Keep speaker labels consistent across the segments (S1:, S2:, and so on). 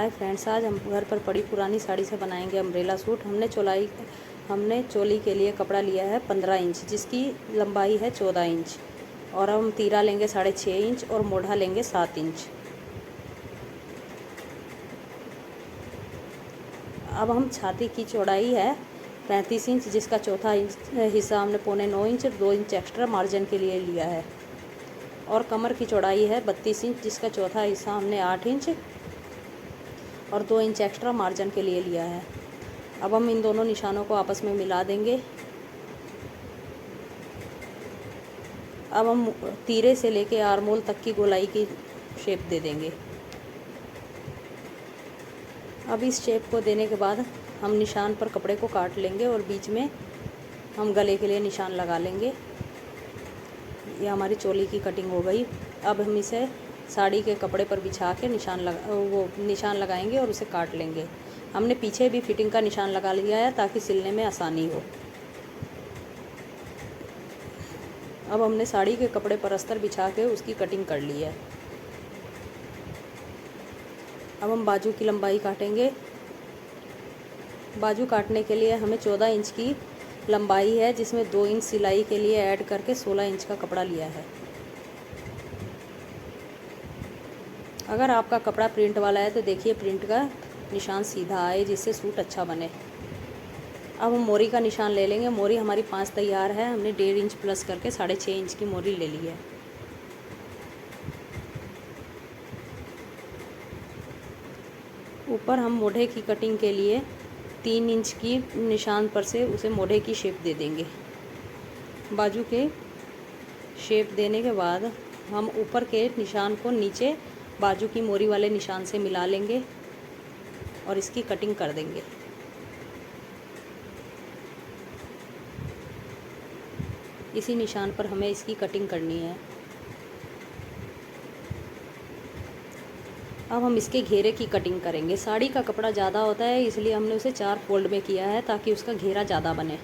S1: Hi friends, आज हम घर पर पड़ी पुरानी साड़ी से बनाएंगे अम्ब्रेला सूट। हमने चोली के लिए कपड़ा लिया है 15 इंच, जिसकी लंबाई है 14 इंच, और हम तीरा लेंगे 6.5 इंच और मोढ़ा लेंगे 7 इंच। अब हम छाती की चौड़ाई है 35 इंच, जिसका चौथा हिस्सा हमने 9.25 इंच 2 इंच एक्स्ट्रा मार्जिन के लिए लिया है, और कमर की चौड़ाई है 32 इंच, जिसका चौथा हिस्सा हमने 8 इंच और 2 इंच एक्स्ट्रा मार्जिन के लिए लिया है। अब हम इन दोनों निशानों को आपस में मिला देंगे। अब हम तीरे से लेके आर्मोल तक की गोलाई की शेप दे देंगे। अब इस शेप को देने के बाद हम निशान पर कपड़े को काट लेंगे और बीच में हम गले के लिए निशान लगा लेंगे। ये हमारी चोली की कटिंग हो गई। अब हम इसे साड़ी के कपड़े पर बिछा के निशान लगाएंगे और उसे काट लेंगे। हमने पीछे भी फिटिंग का निशान लगा लिया है ताकि सिलने में आसानी हो। अब हमने साड़ी के कपड़े पर अस्तर बिछा के उसकी कटिंग कर ली है। अब हम बाजू की लंबाई काटेंगे। बाजू काटने के लिए हमें 14 इंच की लंबाई है, जिसमें 2 इंच सिलाई के लिए ऐड करके 16 इंच का कपड़ा लिया है। अगर आपका कपड़ा प्रिंट वाला है तो देखिए प्रिंट का निशान सीधा आए, जिससे सूट अच्छा बने। अब हम मोरी का निशान ले लेंगे। मोरी हमारी 5 तैयार है। हमने 1.5 इंच प्लस करके 6.5 इंच की मोरी ले ली है। ऊपर हम मोढ़े की कटिंग के लिए 3 इंच की निशान पर से उसे मोढ़े की शेप दे देंगे। बाजू के शेप देने के बाद हम ऊपर के निशान को नीचे बाजू की मोरी वाले निशान से मिला लेंगे और इसकी कटिंग कर देंगे। इसी निशान पर हमें इसकी कटिंग करनी है। अब हम इसके घेरे की कटिंग करेंगे। साड़ी का कपड़ा ज़्यादा होता है, इसलिए हमने उसे 4 फोल्ड में किया है ताकि उसका घेरा ज़्यादा बने।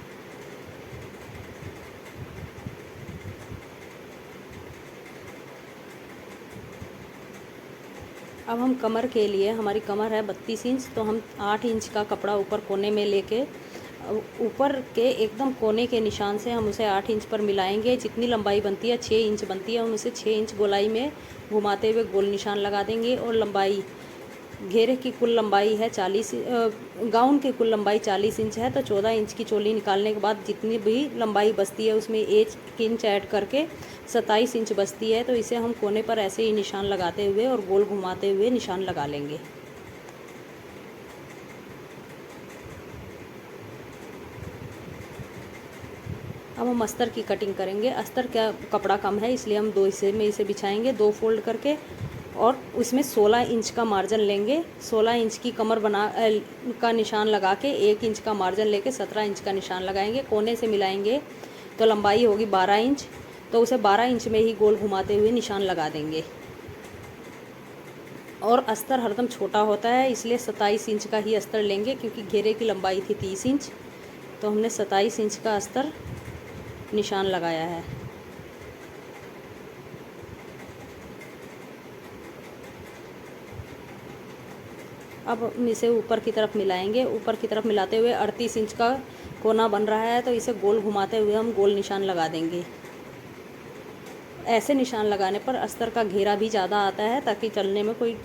S1: अब हम कमर के लिए, हमारी कमर है 32 इंच, तो हम 8 इंच का कपड़ा ऊपर कोने में लेके ऊपर के एकदम कोने के निशान से हम उसे 8 इंच पर मिलाएंगे। जितनी लंबाई बनती है 6 इंच बनती है, हम उसे 6 इंच गोलाई में घुमाते हुए गोल निशान लगा देंगे। और लंबाई घेरे की कुल लंबाई है 40, गाउन की कुल लंबाई 40 इंच है, तो 14 इंच की चोली निकालने के बाद जितनी भी लंबाई बचती है उसमें 1 इंच ऐड करके 27 इंच बचती है। तो इसे हम कोने पर ऐसे ही निशान लगाते हुए और गोल घुमाते हुए निशान लगा लेंगे। अब हम अस्तर की कटिंग करेंगे। अस्तर का कपड़ा कम है, इसलिए हम 2 हिस्से में इसे बिछाएंगे, 2 फोल्ड करके, और उसमें 16 इंच का मार्जिन लेंगे। 16 इंच की कमर का निशान लगा के 1 इंच का मार्जिन लेके 17 इंच का निशान लगाएंगे। कोने से मिलाएंगे तो लंबाई होगी 12 इंच, तो उसे 12 इंच में ही गोल घुमाते हुए निशान लगा देंगे। और अस्तर हरदम छोटा होता है, इसलिए 27 इंच का ही अस्तर लेंगे, क्योंकि घेरे की लंबाई थी 30 इंच, तो हमने 27 इंच का अस्तर निशान लगाया है। अब हम इसे ऊपर की तरफ मिलाएंगे। ऊपर की तरफ मिलाते हुए 38 इंच का कोना बन रहा है, तो इसे गोल घुमाते हुए हम गोल निशान लगा देंगे। ऐसे निशान लगाने पर अस्तर का घेरा भी ज़्यादा आता है, ताकि चलने में कोई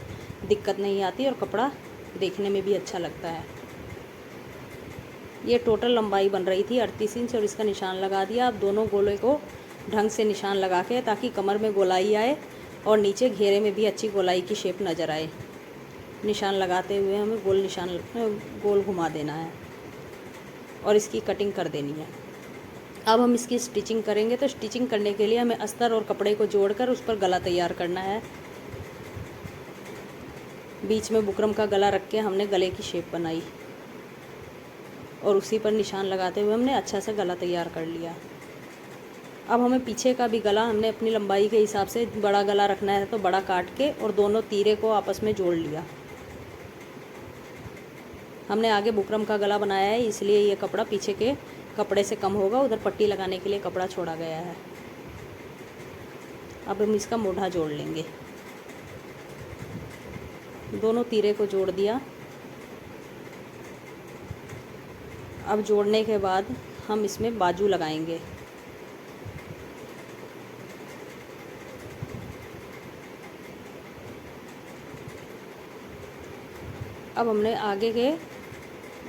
S1: दिक्कत नहीं आती और कपड़ा देखने में भी अच्छा लगता है। ये टोटल लंबाई बन रही थी 38 इंच, और इसका निशान लगा दिया। अब दोनों गोले को ढंग से निशान लगा के, ताकि कमर में गोलाई आए और नीचे घेरे में भी अच्छी गोलाई की शेप नज़र आए। निशान लगाते हुए हमें गोल घुमा देना है और इसकी कटिंग कर देनी है। अब हम इसकी स्टिचिंग करेंगे। तो स्टिचिंग करने के लिए हमें अस्तर और कपड़े को जोड़कर उस पर गला तैयार करना है। बीच में बुकरम का गला रख के हमने गले की शेप बनाई और उसी पर निशान लगाते हुए हमने अच्छा सा गला तैयार कर लिया। अब हमें पीछे का भी गला, हमने अपनी लंबाई के हिसाब से बड़ा गला रखना है, तो बड़ा काट के और दोनों तीरे को आपस में जोड़ लिया। हमने आगे बुकरम का गला बनाया है, इसलिए ये कपड़ा पीछे के कपड़े से कम होगा। उधर पट्टी लगाने के लिए कपड़ा छोड़ा गया है। अब हम इसका मोढ़ा जोड़ लेंगे। दोनों तीरे को जोड़ दिया। अब जोड़ने के बाद हम इसमें बाजू लगाएंगे। अब हमने आगे के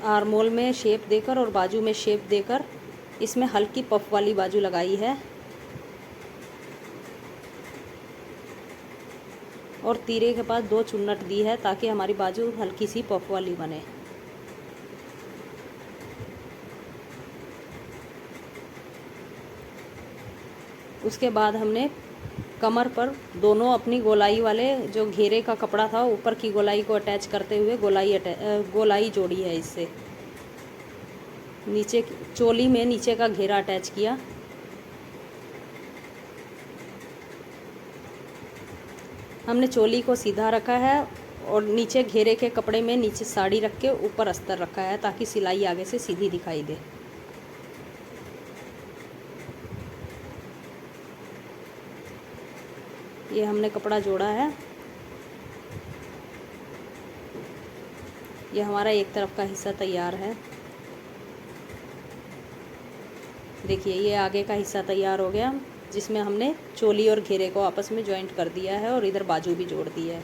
S1: आर्मोल में शेप देकर और बाजू में शेप देकर इसमें हल्की पफ वाली बाजू लगाई है और तीरे के पास 2 चुन्नट दी है ताकि हमारी बाजू हल्की सी पफ वाली बने। उसके बाद हमने कमर पर दोनों अपनी गोलाई वाले जो घेरे का कपड़ा था ऊपर की गोलाई को अटैच करते हुए गोलाई जोड़ी है। इससे नीचे चोली में नीचे का घेरा अटैच किया। हमने चोली को सीधा रखा है और नीचे घेरे के कपड़े में नीचे साड़ी रख के ऊपर अस्तर रखा है ताकि सिलाई आगे से सीधी दिखाई दे। ये हमने कपड़ा जोड़ा है। ये हमारा एक तरफ का हिस्सा तैयार है। देखिए ये आगे का हिस्सा तैयार हो गया जिसमें हमने चोली और घेरे को आपस में जॉइंट कर दिया है और इधर बाजू भी जोड़ दी है।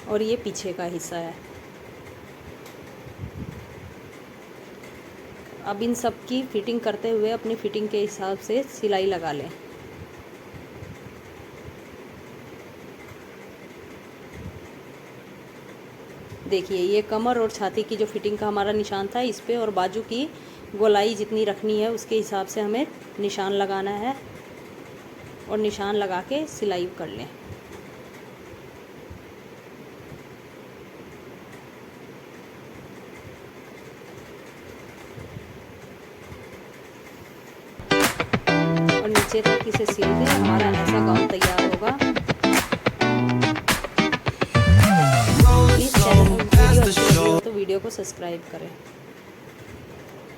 S1: और ये पीछे का हिस्सा है। अब इन सब की फिटिंग करते हुए अपनी फिटिंग के हिसाब से सिलाई लगा लें। देखिए ये कमर और छाती की जो फिटिंग का हमारा निशान था इस पे और बाजू की गोलाई जितनी रखनी है उसके हिसाब से हमें निशान लगाना है और निशान लगा के सिलाई कर लें। और नीचे तक इसे सिल दें। हमारा ऐसा गाउन तैयार होगा। प्लीज़ चैनल वीडियो अच्छी लगी हो तो वीडियो को सब्सक्राइब करें।